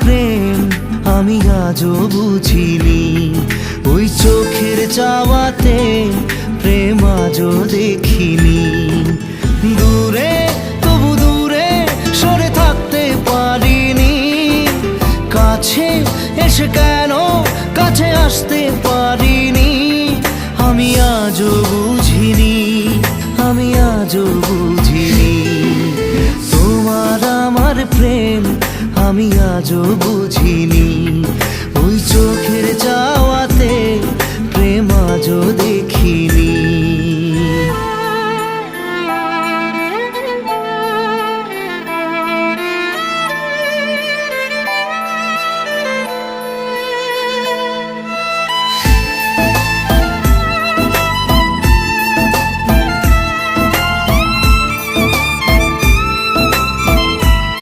প্রেম আমি আজও বুঝিনি, ওই চোখের চাওয়াতে প্রেম আজও দেখিনি। দূরে তবু দূরে সরে থাকতে পারিনি, কাছে এসে কেন কাছে আসতে পারিনি। আমি আজও বুঝিনি, আমি আজও বুঝিনি, তোমার আমার প্রেম আমি আজও বুঝিনি, ওই চোখের চাওয়াতে প্রেম আজও